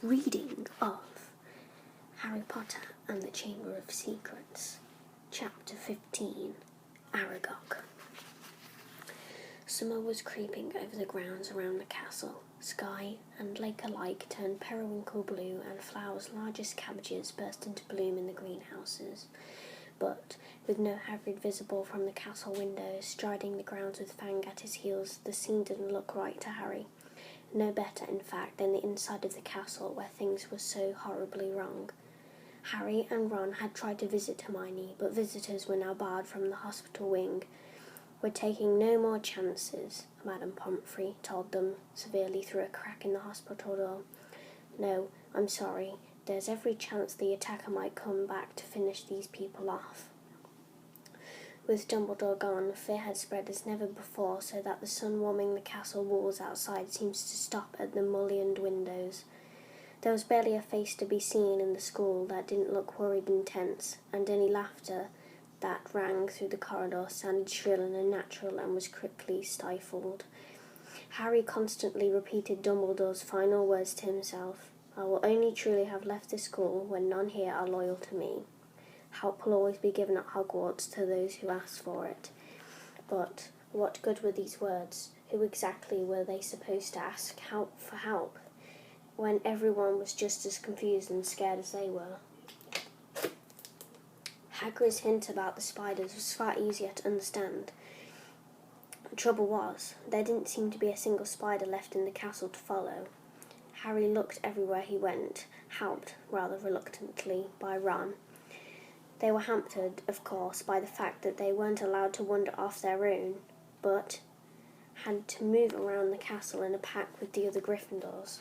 reading of Harry Potter and the Chamber of Secrets, Chapter 15, Aragog. Summer was creeping over the grounds around the castle. Sky and lake alike turned periwinkle blue, and flowers large as cabbages burst into bloom in the greenhouses. But, with no Hagrid visible from the castle windows, striding the grounds with Fang at his heels, the scene didn't look right to Harry. No better, in fact, than the inside of the castle, where things were so horribly wrong. Harry and Ron had tried to visit Hermione, but visitors were now barred from the hospital wing. "We're taking no more chances," Madame Pomfrey told them severely through a crack in the hospital door. "No, I'm sorry. There's every chance the attacker might come back to finish these people off." With Dumbledore gone, fear had spread as never before, so that the sun warming the castle walls outside seems to stop at the mullioned windows. There was barely a face to be seen in the school that didn't look worried and tense, and any laughter that rang through the corridor sounded shrill and unnatural and was quickly stifled. Harry constantly repeated Dumbledore's final words to himself: "I will only truly have left the school when none here are loyal to me. Help will always be given at Hogwarts to those who ask for it." But what good were these words? Who exactly were they supposed to ask for help, when everyone was just as confused and scared as they were? Hagrid's hint about the spiders was far easier to understand. The trouble was, there didn't seem to be a single spider left in the castle to follow. Harry looked everywhere he went, helped, rather reluctantly, by Ron. They were hampered, of course, by the fact that they weren't allowed to wander off their own, but had to move around the castle in a pack with the other Gryffindors.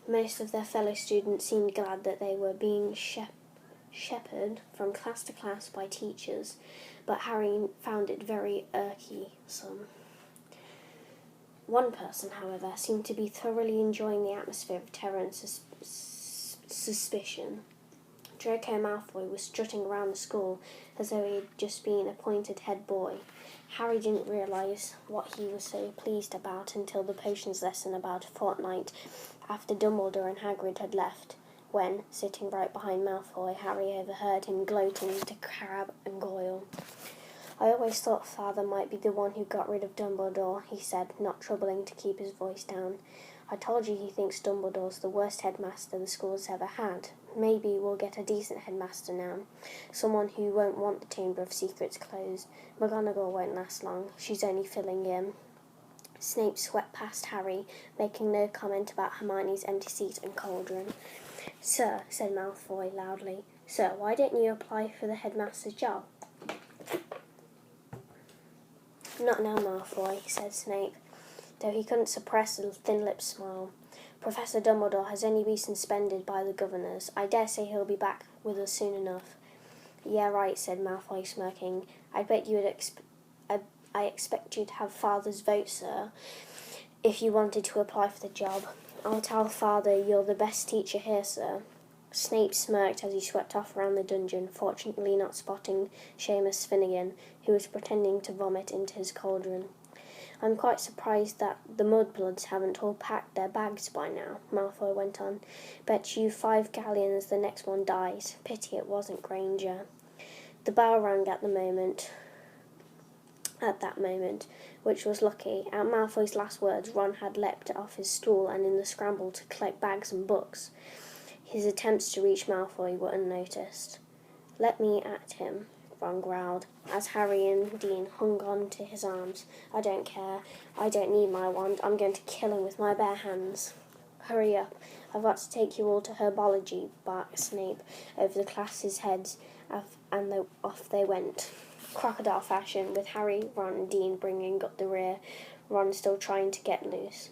Most of their fellow students seemed glad that they were being shepherded from class to class by teachers, but Harry found it very irksome. One person, however, seemed to be thoroughly enjoying the atmosphere of terror and suspicion. Draco Malfoy was strutting around the school as though he had just been appointed head boy. Harry didn't realise what he was so pleased about until the potions lesson about a fortnight after Dumbledore and Hagrid had left, when, sitting right behind Malfoy, Harry overheard him gloating to Crabbe and Goyle. "I always thought Father might be the one who got rid of Dumbledore," he said, not troubling to keep his voice down. "I told you he thinks Dumbledore's the worst headmaster the school's ever had. Maybe we'll get a decent headmaster now, someone who won't want the Chamber of Secrets closed. McGonagall won't last long. She's only filling in." Snape swept past Harry, making no comment about Hermione's empty seat and cauldron. "Sir," said Malfoy loudly, "Sir, why don't you apply for the headmaster's job?" "Not now, Malfoy," said Snape, though he couldn't suppress a thin-lipped smile. "Professor Dumbledore has only been suspended by the governors. I dare say he'll be back with us soon enough." "Yeah, right," said Malfoy, smirking. "I bet you would I expect you to have Father's vote, sir, if you wanted to apply for the job. I'll tell Father you're the best teacher here, sir." Snape smirked as he swept off around the dungeon, fortunately not spotting Seamus Finnegan, who was pretending to vomit into his cauldron. "I'm quite surprised that the Mudbloods haven't all packed their bags by now," Malfoy went on. "Bet you 5 galleons the next one dies. Pity it wasn't Granger." The bell rang at that moment, which was lucky. At Malfoy's last words, Ron had leapt off his stool and in the scramble to collect bags and books. His attempts to reach Malfoy were unnoticed. "Let me at him," Ron growled, as Harry and Dean hung on to his arms. "I don't care. I don't need my wand. I'm going to kill him with my bare hands." "Hurry up. I've got to take you all to herbology," barked Snape over the class's heads, and off they went, crocodile fashion, with Harry, Ron and Dean bringing up the rear, Ron still trying to get loose.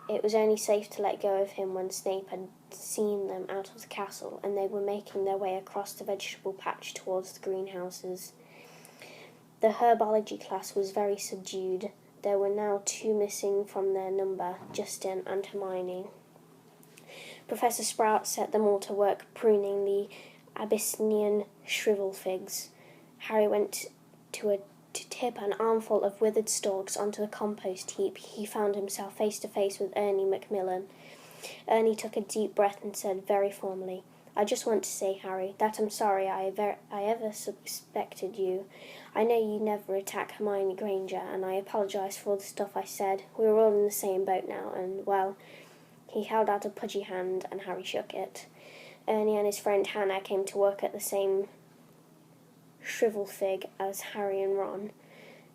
It was only safe to let go of him when Snape had seen them out of the castle, and they were making their way across the vegetable patch towards the greenhouses. The herbology class was very subdued. There were now 2 missing from their number, Justin and Hermione. Professor Sprout set them all to work pruning the Abyssinian shrivel figs. Harry went to tip an armful of withered stalks onto the compost heap. He found himself face to face with Ernie Macmillan. Ernie took a deep breath and said very formally, "I just want to say, Harry, that I'm sorry I ever suspected you. I know you never attack Hermione Granger, and I apologise for all the stuff I said. We're all in the same boat now, and, well..." He held out a pudgy hand, and Harry shook it. Ernie and his friend Hannah came to work at the same shrivel fig as Harry and Ron.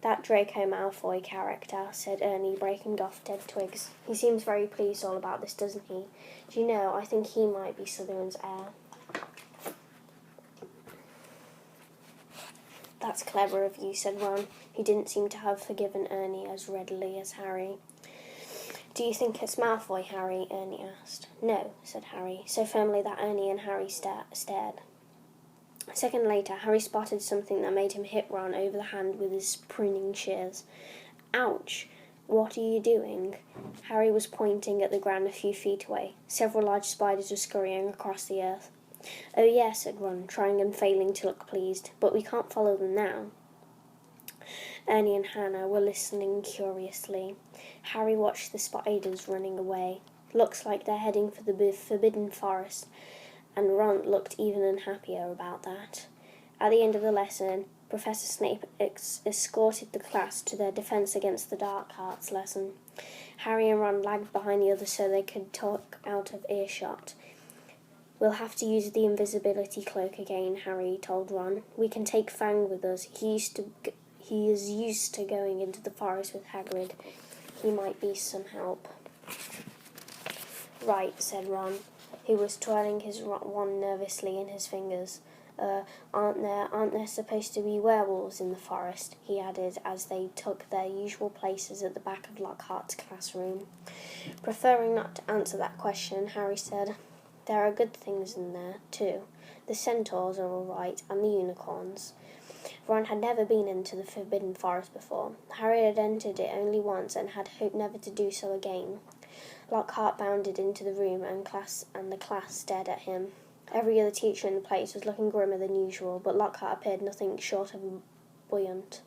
"That Draco Malfoy character," said Ernie, breaking off dead twigs. "He seems very pleased all about this, doesn't he? Do you know, I think he might be Slytherin's heir." "That's clever of you," said Ron, who didn't seem to have forgiven Ernie as readily as Harry. "Do you think it's Malfoy, Harry?" Ernie asked. "No," said Harry, so firmly that Ernie and Harry stared. A second later, Harry spotted something that made him hit Ron over the hand with his pruning shears. "Ouch! What are you doing?" Harry was pointing at the ground a few feet away. Several large spiders were scurrying across the earth. "Oh yes," said Ron, trying and failing to look pleased, "but we can't follow them now." Ernie and Hannah were listening curiously. Harry watched the spiders running away. "Looks like they're heading for the Forbidden Forest," and Ron looked even unhappier about that. At the end of the lesson, Professor Snape escorted the class to their Defense Against the Dark Arts lesson. Harry and Ron lagged behind the others so they could talk out of earshot. "We'll have to use the invisibility cloak again," Harry told Ron. "We can take Fang with us. He is used to going into the forest with Hagrid. He might be some help." "Right," said Ron, who was twirling his wand nervously in his fingers. Aren't there supposed to be werewolves in the forest?" he added as they took their usual places at the back of Lockhart's classroom. Preferring not to answer that question, Harry said, "There are good things in there, too. The centaurs are all right, and the unicorns." Ron had never been into the Forbidden Forest before. Harry had entered it only once and had hoped never to do so again. Lockhart bounded into the room and the class stared at him. Every other teacher in the place was looking grimmer than usual, but Lockhart appeared nothing short of buoyant.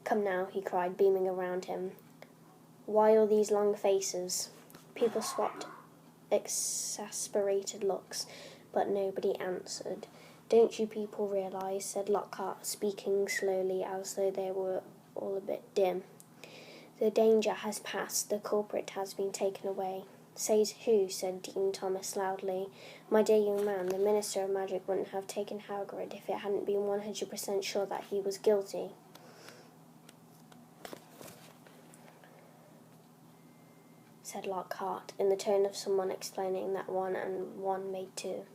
"Come now," he cried, beaming around him. "Why all these long faces?" People swapped exasperated looks, but nobody answered. "Don't you people realise," said Lockhart, speaking slowly as though they were all a bit dim. "The danger has passed. The culprit has been taken away." "Says who?" said Dean Thomas loudly. "My dear young man, the Minister of Magic wouldn't have taken Hagrid if it hadn't been 100% sure that he was guilty." Said Lockhart, in the tone of someone explaining that 1 and 1 made 2.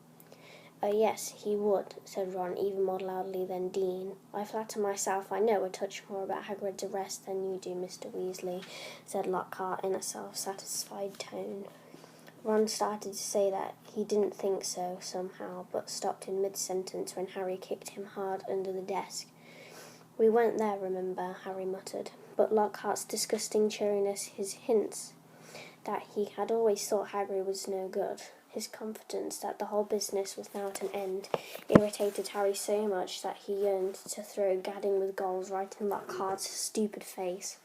Yes, he would," said Ron, even more loudly than Dean. "I flatter myself I know a touch more about Hagrid's arrest than you do, Mr. Weasley," said Lockhart in a self-satisfied tone. Ron started to say that he didn't think so, somehow, but stopped in mid-sentence when Harry kicked him hard under the desk. "We weren't there, remember," Harry muttered, but Lockhart's disgusting cheeriness, his hints that he had always thought Hagrid was no good, his confidence that the whole business was now at an end, irritated Harry so much that he yearned to throw gadding with goals right in Lockhart's stupid face.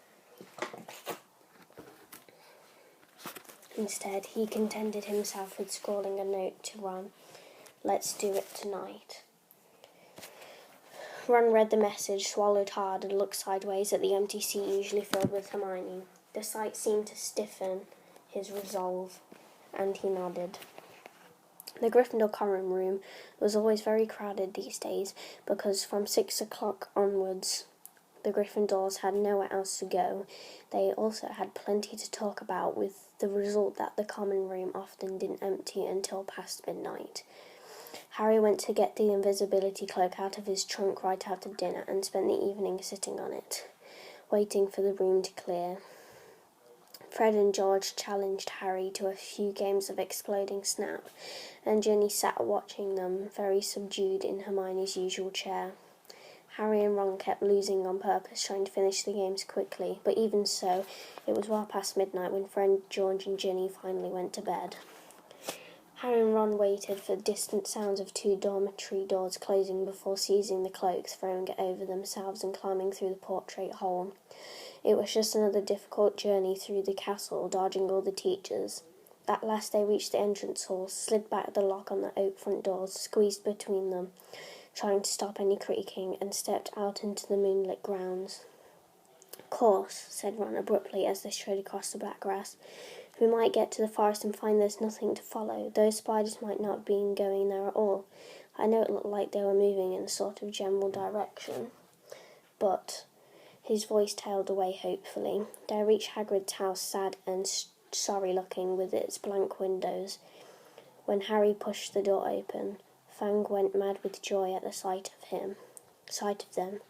Instead, he contented himself with scrawling a note to Ron. "Let's do it tonight." Ron read the message, swallowed hard, and looked sideways at the empty seat usually filled with Hermione. The sight seemed to stiffen his resolve, and he nodded. The Gryffindor common room was always very crowded these days, because from 6 o'clock onwards the Gryffindors had nowhere else to go. They also had plenty to talk about, with the result that the common room often didn't empty until past midnight. Harry went to get the invisibility cloak out of his trunk right after dinner and spent the evening sitting on it, waiting for the room to clear. Fred and George challenged Harry to a few games of Exploding Snap, and Ginny sat watching them, very subdued in Hermione's usual chair. Harry and Ron kept losing on purpose, trying to finish the games quickly, but even so, it was well past midnight when Fred, George and Ginny finally went to bed. Harry and Ron waited for distant sounds of 2 dormitory doors closing before seizing the cloaks, throwing it over themselves and climbing through the portrait hole. It was just another difficult journey through the castle, dodging all the teachers. At last they reached the entrance hall, slid back the lock on the oak front doors, squeezed between them, trying to stop any creaking, and stepped out into the moonlit grounds. "Course," said Ron abruptly as they strode across the black grass. "We might get to the forest and find there's nothing to follow. Those spiders might not have been going there at all. I know it looked like they were moving in a sort of general direction." But his voice tailed away hopefully. They reached Hagrid's house, sad and sorry-looking, with its blank windows. When Harry pushed the door open, Fang went mad with joy at the sight of them.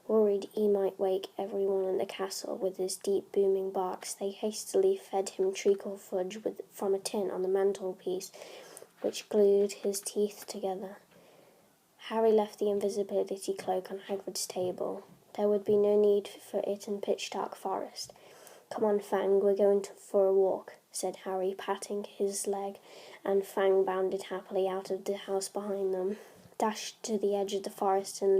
Worried he might wake everyone in the castle with his deep booming barks, they hastily fed him treacle fudge from a tin on the mantelpiece, which glued his teeth together. Harry left the invisibility cloak on Hagrid's table. There would be no need for it in pitch-dark forest. "Come on, Fang, we're going for a walk," said Harry, patting his leg, and Fang bounded happily out of the house behind them, dashed to the edge of the forest and